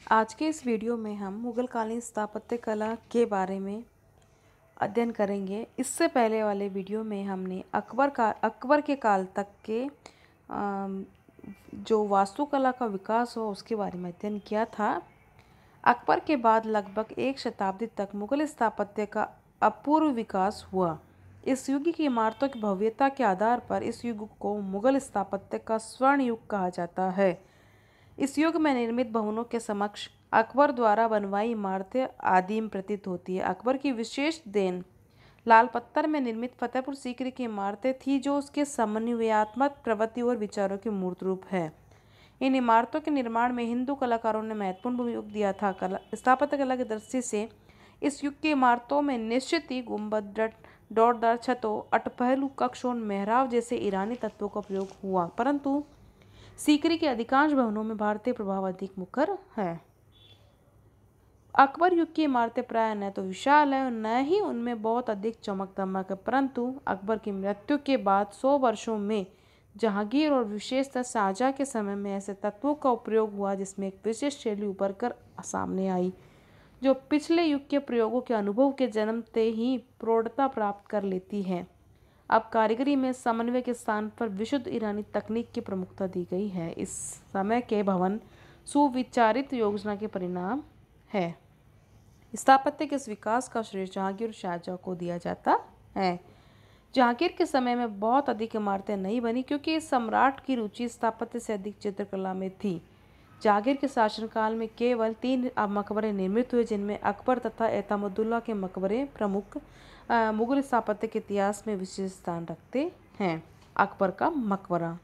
आज के इस वीडियो में हम मुगल कालीन स्थापत्य कला के बारे में अध्ययन करेंगे। इससे पहले वाले वीडियो में हमने अकबर के काल तक के जो वास्तुकला का विकास हो उसके बारे में अध्ययन किया था। अकबर के बाद लगभग एक शताब्दी तक मुगल स्थापत्य का अपूर्व विकास हुआ। इस युग की इमारतों की भव्यता के आधार पर इस युग को मुगल स्थापत्य का स्वर्ण युग कहा जाता है। इस युग में निर्मित भवनों के समक्ष अकबर द्वारा बनवाई इमारतें आदिम प्रतीत होती है। अकबर की विशेष देन लाल पत्थर में निर्मित फतेहपुर सीकरी की इमारतें थी, जो उसके समन्वयात्मक प्रवृत्ति और विचारों के मूर्त रूप है। इन इमारतों के निर्माण में हिंदू कलाकारों ने महत्वपूर्ण योग दिया था। स्थापत्य कला की दृष्टि से इस युग की इमारतों में निश्चित ही गुंबद, डोरदार छतों, अठपहलू कक्ष और मेहराब जैसे ईरानी तत्वों का प्रयोग हुआ, परंतु सीकरी के अधिकांश भवनों में भारतीय प्रभाव अधिक मुखर है। अकबर युग की इमारतें प्राय न तो विशाल है और न ही उनमें बहुत अधिक चमक दमक है, परंतु अकबर की मृत्यु के बाद 100 वर्षों में जहांगीर और विशेषतः शाहजहां के समय में ऐसे तत्वों का उपयोग हुआ जिसमें एक विशेष शैली उभर कर सामने आई, जो पिछले युग के प्रयोगों के अनुभव के जन्मते ही प्रौढ़ता प्राप्त कर लेती है। अब कारीगरी में समन्वय के स्थान पर विशुद्ध ईरानी तकनीक की प्रमुखता दी गई है। इस समय के भवन सुविचारित योजना के परिणाम है। स्थापत्य के इस विकास का श्रेय जहांगीर और शाहजहां को दिया जाता है। जहांगीर के समय में बहुत अधिक इमारतें नहीं बनी क्योंकि इस सम्राट की रुचि स्थापत्य से अधिक चित्रकला में थी। जहांगीर के शासनकाल में केवल 3 मकबरे निर्मित हुए, जिनमें अकबर तथा एतमुद्दौला के मकबरे प्रमुख मुगल स्थापत्य के इतिहास में विशेष स्थान रखते हैं। अकबर का मकबरा।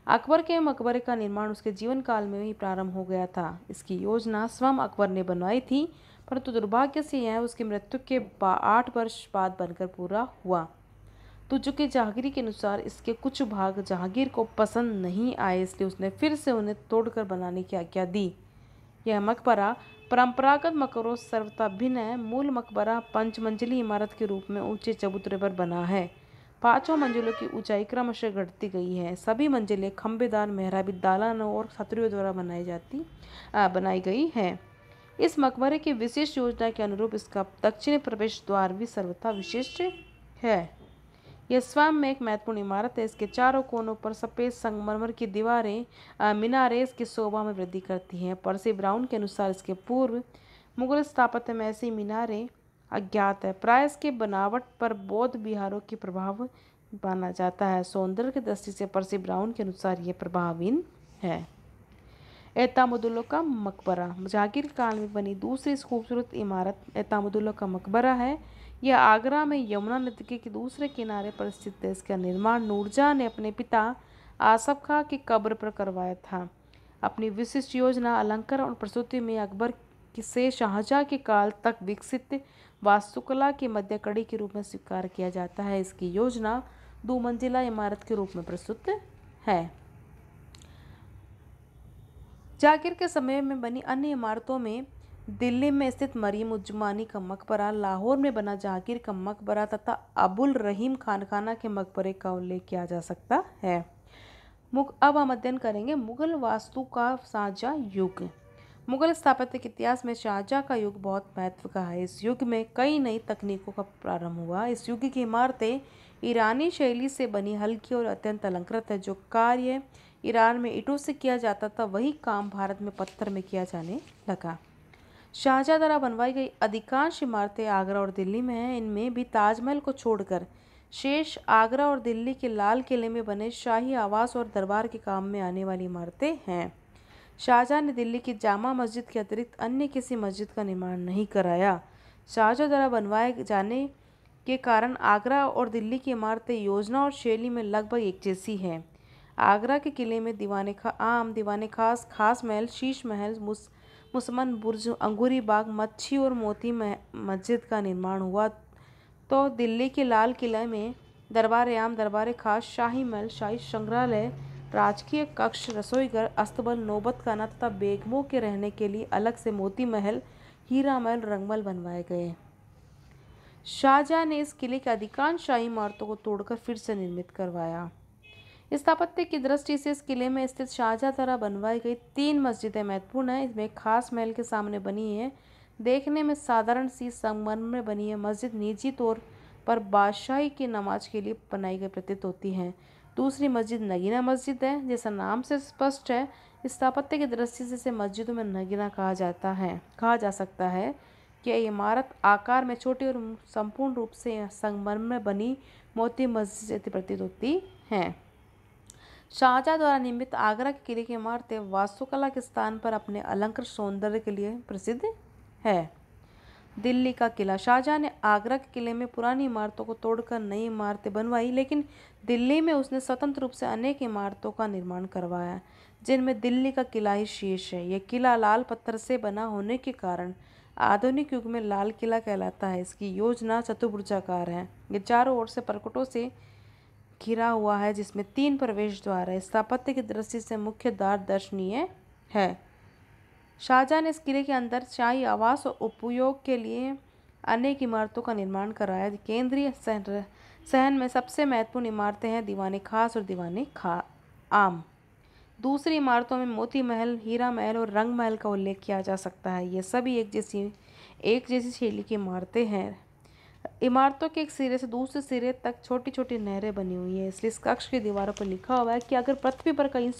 अकबर के मकबरे का निर्माण उसके जीवन काल में ही प्रारंभ हो गया था। इसकी योजना स्वयं अकबर ने बनवाई थी, परंतु दुर्भाग्य से यह उसकी मृत्यु के 8 वर्ष बाद बनकर पूरा हुआ। तो चूंकि जहांगीर के अनुसार इसके कुछ भाग जहांगीर को पसंद नहीं आए, इसलिए उसने फिर से उन्हें तोड़कर बनाने की आज्ञा दी। यह मकबरा परंपरागत मकबरों से सर्वथा भिन्न है। मूल मकबरा 5 मंजिली इमारत के रूप में ऊंचे चबूतरे पर बना है। 5 मंजिलों की ऊंचाई क्रमशः घटती गई है। सभी मंजिलें खंबेदार मेहराबी दालानों और छतरियों द्वारा बनाई गई है। इस मकबरे की विशेष योजना के अनुरूप इसका दक्षिणी प्रवेश द्वार भी सर्वथा विशिष्ट है। यह स्वयं में एक महत्वपूर्ण इमारत है। इसके चारों कोनों पर सफ़ेद संगमरमर की दीवारें मीनारें इसकी शोभा में वृद्धि करती हैं। पर्सी ब्राउन के अनुसार इसके पूर्व मुगल स्थापत्य में ऐसी मीनारें अज्ञात है। प्राय इसके बनावट पर बौद्ध विहारों के प्रभाव माना जाता है। सौंदर्य की दृष्टि से पर्सी ब्राउन के अनुसार यह प्रभावहीन है। एतमुद्दौला का मकबरा जहांगीर काल में बनी दूसरी खूबसूरत इमारत एतमुद्दौला का मकबरा है। यह आगरा में यमुना नदी के दूसरे किनारे पर स्थित है। इसका निर्माण नूरजहां ने अपने पिता आसफ खां की कब्र पर करवाया था। अपनी विशिष्ट योजना, अलंकार और प्रस्तुति में अकबर से शाहजहां के काल तक विकसित वास्तुकला की मध्य कड़ी के रूप में स्वीकार किया जाता है। इसकी योजना 2 मंजिला इमारत के रूप में प्रस्तुत है। जहांगीर के समय में बनी अन्य इमारतों में दिल्ली में स्थित मरियम उज़्ज़मानी का मकबरा, लाहौर में बना जहांगीर का मकबरा तथा अबुल रहीम खानकाना के मकबरे का उल्लेख किया जा सकता है। अब हम अध्ययन करेंगे मुगल वास्तु का शाहजहां युग। मुगल स्थापत्य के इतिहास में शाहजहां का युग बहुत महत्व का है। इस युग में कई नई तकनीकों का प्रारंभ हुआ। इस युग की इमारतें ईरानी शैली से बनी, हल्की और अत्यंत अलंकृत है। जो कार्य ईरान में ईंटों से किया जाता था, वही काम भारत में पत्थर में किया जाने लगा। शाहजहां द्वारा बनवाई गई अधिकांश इमारतें आगरा और दिल्ली में हैं। इनमें भी ताजमहल को छोड़कर शेष आगरा और दिल्ली के लाल किले में बने शाही आवास और दरबार के काम में आने वाली इमारतें हैं। शाहजहां ने दिल्ली की जामा मस्जिद के अतिरिक्त अन्य किसी मस्जिद का निर्माण नहीं कराया। शाहजहां द्वारा बनवाए जाने के कारण आगरा और दिल्ली की इमारतें योजना और शैली में लगभग एक जैसी हैं। आगरा के किले में दीवाने खास, खास महल, शीश महल, मुसमन बुर्ज, अंगूरी बाग, मच्छी और मोती मस्जिद का निर्माण हुआ। तो दिल्ली के लाल किले में दरबार आम, दरबार खास, शाही महल, शाही संग्रहालय, राजकीय कक्ष, रसोईघर, अस्तबल, नौबतखाना तथा बेगमों के रहने के लिए अलग से मोती महल, हीरा महल, रंगमहल बनवाए गए। शाहजहां ने इस किले की अधिकांश शाही इमारतों को तोड़कर फिर से निर्मित करवाया। स्थापत्य की दृष्टि से इस किले में स्थित शाहजहां द्वारा बनवाई गई 3 मस्जिदें महत्वपूर्ण हैं। इसमें एक खास महल के सामने बनी है, देखने में साधारण सी संगमरमर में बनी है मस्जिद निजी तौर पर बादशाही की नमाज के लिए बनाई गई प्रतीत होती है। दूसरी मस्जिद नगीना मस्जिद है, जैसा नाम से स्पष्ट है स्थापत्य की दृष्टि से इसे मस्जिदों में नगीना कहा जा सकता है कि यह इमारत आकार में छोटी और संपूर्ण रूप से संगमरमर में बनी मोती मस्जिद जैसी प्रतीत होती हैं। शाहजहां द्वारा निर्मित आगरा के किले की इमारतें वास्तुकला के स्थान पर अपने अलंकृत सौंदर्य के लिए प्रसिद्ध है। दिल्ली का किला। शाहजहां ने आगरा के किले में पुरानी इमारतों को तोड़कर नई इमारतें बनवाई, लेकिन दिल्ली में उसने स्वतंत्र रूप से अनेक इमारतों का निर्माण करवाया, जिनमें दिल्ली का किला ही शेष है। यह किला लाल पत्थर से बना होने के कारण आधुनिक युग में लाल किला कहलाता है। इसकी योजना चतुर्भुजाकार है। ये चारों ओर से परकोटों से घिरा हुआ है, जिसमें 3 प्रवेश द्वार है। स्थापत्य की दृष्टि से मुख्य द्वार दर्शनीय है। शाहजहां ने इस किले के अंदर शाही आवास और उपयोग के लिए अनेक इमारतों का निर्माण कराया। केंद्रीय सहन में सबसे महत्वपूर्ण इमारतें हैं दीवाने खास और दीवाने आम। दूसरी इमारतों में मोती महल, हीरा महल और रंग महल का उल्लेख किया जा सकता है। ये सभी एक जैसी शैली की इमारतें हैं। इमारतों के एक सिरे से दूसरे सिरे तक छोटी छोटी नहरें बनी हुई हैं, इसलिए इस कक्ष की दीवारों पर लिखा हुआ है कि अगर पृथ्वी पर कहीं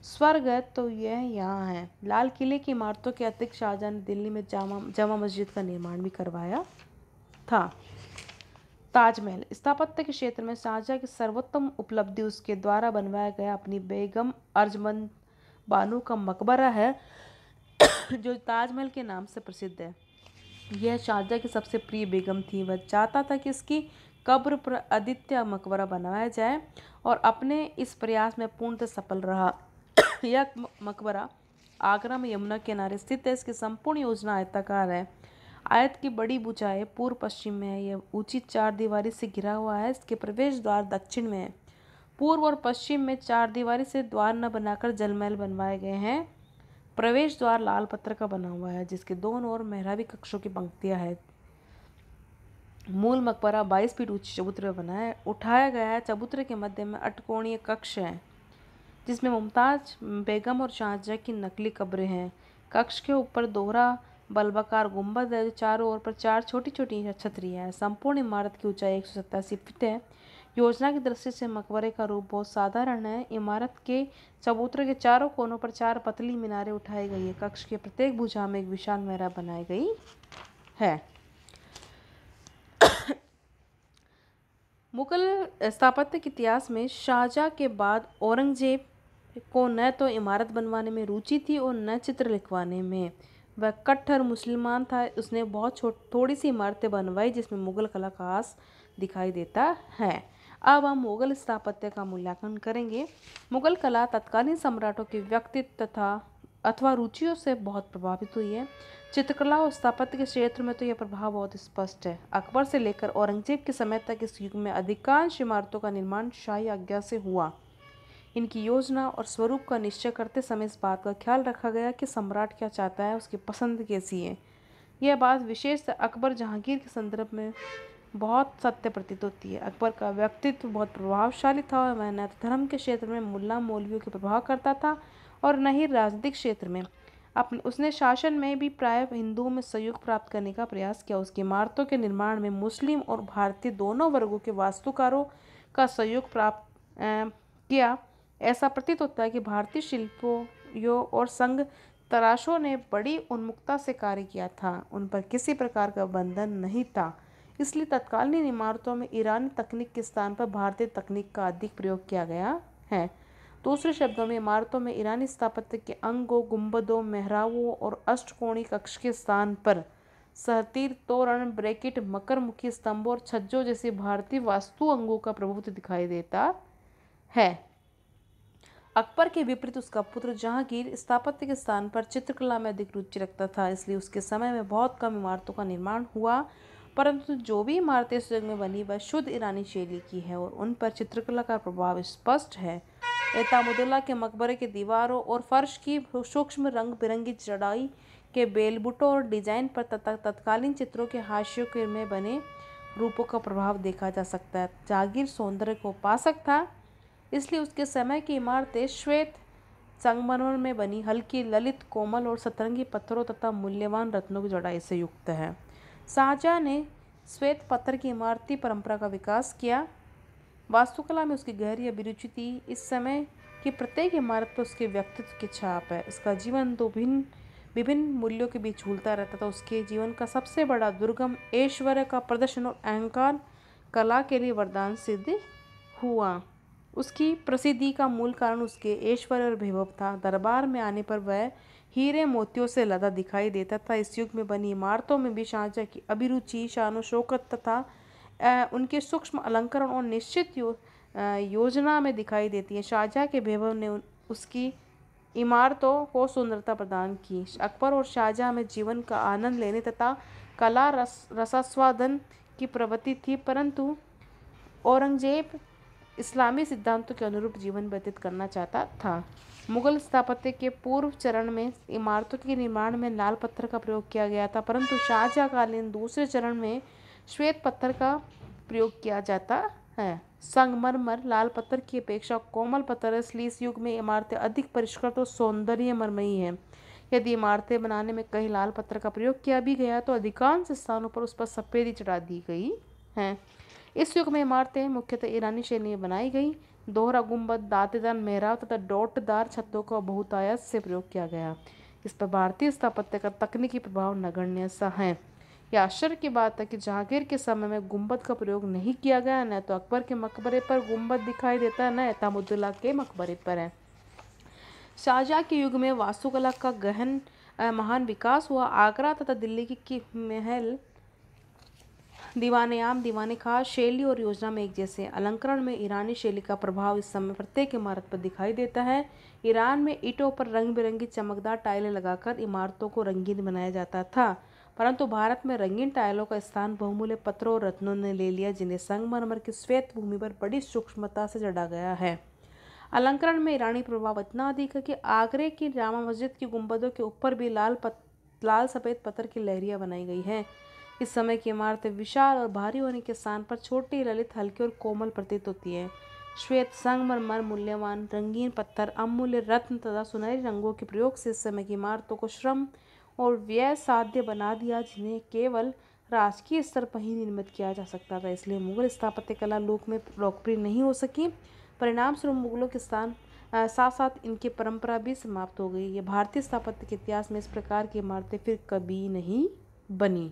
स्वर्ग है तो यह यहाँ है। लाल किले की इमारतों के अतिरिक्त शाहजहां ने दिल्ली में जामा मस्जिद का निर्माण भी करवाया था। ताजमहल। स्थापत्य के क्षेत्र में शाहजहां की सर्वोत्तम उपलब्धि उसके द्वारा बनवाया गया अपनी बेगम अर्जमंद बानो का मकबरा है, जो ताजमहल के नाम से प्रसिद्ध है। यह शाहजहां की सबसे प्रिय बेगम थी। वह चाहता था कि उसकी कब्र पर आदित्य मकबरा बनवाया जाए और अपने इस प्रयास में पूर्णतः सफल रहा। यह मकबरा आगरा में यमुना किनारे स्थित है। इसकी संपूर्ण योजना आयताकार है। आयत की बड़ी ऊंचाई पूर्व पश्चिम में है। यह ऊंची 4 दीवारी से घिरा हुआ है। इसके प्रवेश द्वार दक्षिण में है। पूर्व और पश्चिम में 4 दीवारी से द्वार न बनाकर जलमहल बनवाए गए हैं। प्रवेश द्वार लाल पत्थर का बना हुआ है, जिसके दोनों ओर मेहराबी कक्षों की पंक्तियां हैं। मूल मकबरा 22 फीट ऊंची चबूतरे पर उठाया गया है। चबूतरे के मध्य में अष्टकोणीय कक्ष है, जिसमें मुमताज बेगम और शाहजहां की नकली कब्रें हैं। कक्ष के ऊपर दोहरा बल्बाकार गुंबद है, जो चारों ओर पर 4 छोटी छोटी छतरियां हैं। संपूर्ण इमारत की ऊंचाई 187 फीट है। योजना की दृष्टि से मकबरे का रूप बहुत साधारण है। इमारत के चबूतरे के चारों कोनों पर 4 पतली मीनारें उठाई गई है। कक्ष के प्रत्येक भुजा में एक विशाल मेहराब बनाई गई है। मुगल स्थापत्य के इतिहास में शाहजहां के बाद औरंगजेब को न तो इमारत बनवाने में रुचि थी और न चित्र लिखवाने में। वह कट्टर मुसलमान था। उसने बहुत थोड़ी सी इमारतें बनवाई, जिसमें मुगल कला का आस दिखाई देता है। अब हम मुगल स्थापत्य का मूल्यांकन करेंगे। मुगल कला तत्कालीन सम्राटों के व्यक्तित्व अथवा रुचियों से बहुत प्रभावित हुई है। चित्रकला और स्थापत्य के क्षेत्र में तो यह प्रभाव बहुत स्पष्ट है। अकबर से लेकर औरंगजेब के समय तक इस युग में अधिकांश इमारतों का निर्माण शाही आज्ञा से हुआ। इनकी योजना और स्वरूप का निश्चय करते समय इस बात का ख्याल रखा गया कि सम्राट क्या चाहता है, उसकी पसंद कैसी है। यह बात विशेषतः अकबर जहांगीर के संदर्भ में बहुत सत्य प्रतीत होती है। अकबर का व्यक्तित्व बहुत प्रभावशाली था और वह न तो धर्म के क्षेत्र में मुल्ला मौलवियों के प्रभाव करता था और न ही राजनीतिक क्षेत्र में। उसने शासन में भी प्राय हिंदुओं में सहयोग प्राप्त करने का प्रयास किया। उसकी इमारतों के निर्माण में मुस्लिम और भारतीय दोनों वर्गों के वास्तुकारों का सहयोग प्राप्त किया। ऐसा प्रतीत होता है कि भारतीय शिल्पियों और संग तराशों ने बड़ी उन्मुखता से कार्य किया था। उन पर किसी प्रकार का बंधन नहीं था, इसलिए तत्कालीन इमारतों में ईरानी तकनीक के स्थान पर भारतीय तकनीक का अधिक प्रयोग किया गया है। दूसरे शब्दों में इमारतों में ईरानी स्थापत्य के अंगों, गुंबदों, मेहराबों और अष्टकोणीय कक्ष के स्थान पर सहतीर, तोरण, ब्रैकेट, मकरमुखी स्तंभों और छज्जों जैसे भारतीय वास्तु अंगों का प्रभुत्व दिखाई देता है। अकबर के विपरीत उसका पुत्र जहांगीर स्थापत्य के स्थान पर चित्रकला में अधिक रुचि रखता था, इसलिए उसके समय में बहुत कम इमारतों का निर्माण हुआ। परंतु जो भी इमारतें इस युग में बनी वह शुद्ध ईरानी शैली की है और उन पर चित्रकला का प्रभाव स्पष्ट है। एतामुद्दौला के मकबरे के दीवारों और फर्श की सूक्ष्म रंग बिरंगी चढ़ाई के बेलबुटों और डिजाइन पर तत्कालीन चित्रों के हाशियों के में बने रूपों का प्रभाव देखा जा सकता है। जहांगीर सौंदर्य को उपासक था। इसलिए उसके समय की इमारतें श्वेत संगमरमर में बनी हल्की ललित कोमल और सतरंगी पत्थरों तथा मूल्यवान रत्नों की जड़ाई से युक्त है। शाहजहां ने श्वेत पत्थर की इमारती परंपरा का विकास किया। वास्तुकला में उसकी गहरी अभिरुचि थी। इस समय की प्रत्येक इमारत पर उसके व्यक्तित्व की छाप है। इसका जीवन दो विभिन्न मूल्यों के बीच झूलता रहता था। उसके जीवन का सबसे बड़ा दुर्गम ऐश्वर्य का प्रदर्शन और अहंकार कला के लिए वरदान सिद्ध हुआ। उसकी प्रसिद्धि का मूल कारण उसके ऐश्वर्य और वैभव था। दरबार में आने पर वह हीरे मोतियों से लदा दिखाई देता था। इस युग में बनी इमारतों में भी शाहजहां की अभिरुचि, शान शौकत तथा उनके सूक्ष्म अलंकरण और निश्चित योजना में दिखाई देती है। शाहजहां के वैभव ने उसकी इमारतों को सुंदरता प्रदान की। अकबर और शाहजहां में जीवन का आनंद लेने तथा कला रसास्वादन की प्रवृत्ति थी, परंतु औरंगजेब इस्लामी सिद्धांतों के अनुरूप जीवन व्यतीत करना चाहता था। मुगल स्थापत्य के पूर्व चरण में इमारतों के निर्माण में लाल पत्थर का प्रयोग किया गया था, परंतु शाहजहांकालीन दूसरे चरण में श्वेत पत्थर का प्रयोग किया जाता है। संगमरमर लाल पत्थर की अपेक्षा कोमल पत्थर है, इसलिए इस युग में इमारतें अधिक परिष्कृत और सौंदर्यमयी हैं। यदि इमारतें बनाने में कहीं लाल पत्थर का प्रयोग किया भी गया तो अधिकांश स्थानों पर उस पर सफ़ेदी चढ़ा दी गई है। इस युग में इमारतें मुख्यतः ईरानी शैली में बनाई गई। दोहरा गुंबद, दांतेदार मेहराब तथा डॉटदार छतों का बहुतायत से प्रयोग किया गया। इस पर भारतीय स्थापत्य का तकनीकी प्रभाव नगण्य सा है। यह आश्चर्य की बात है कि जहांगीर के समय में गुंबद का प्रयोग नहीं किया गया। न तो अकबर के मकबरे पर गुंबद दिखाई देता है, न तमुद्दुल्ला के मकबरे पर है। शाहजहां के युग में वास्तुकला का गहन महान विकास हुआ। आगरा तथा दिल्ली की महल दीवाने आम, दीवाने खास शैली और योजना में एक जैसे। अलंकरण में ईरानी शैली का प्रभाव इस समय प्रत्येक इमारत पर दिखाई देता है। ईरान में ईंटों पर रंग बिरंगी चमकदार टाइलें लगाकर इमारतों को रंगीन बनाया जाता था, परंतु भारत में रंगीन टाइलों का स्थान बहुमूल्य पत्थरों और रत्नों ने ले लिया, जिन्हें संगमरमर की श्वेत भूमि पर बड़ी सूक्ष्मता से जड़ा गया है। अलंकरण में ईरानी प्रभाव इतना अधिक है कि आगरे की जामा मस्जिद की गुंबदों के ऊपर भी लाल सफ़ेद पत्थर की लहरियां बनाई गई हैं। इस समय की इमारतें विशाल और भारी होने के स्थान पर छोटी, ललित, हल्की और कोमल प्रतीत होती हैं। श्वेत संगमरमर, मूल्यवान रंगीन पत्थर, अमूल्य रत्न तथा सुनहरे रंगों के प्रयोग से इस समय की इमारतों को श्रम और व्यय साध्य बना दिया, जिन्हें केवल राजकीय स्तर पर ही निर्मित किया जा सकता था। इसलिए मुगल स्थापत्य कला लोक में लोकप्रिय नहीं हो सकी। परिणाम स्वरूप मुगलों के साथ साथ इनकी परंपरा भी समाप्त हो गई। ये भारतीय स्थापत्य के इतिहास में इस प्रकार की इमारतें फिर कभी नहीं बनी।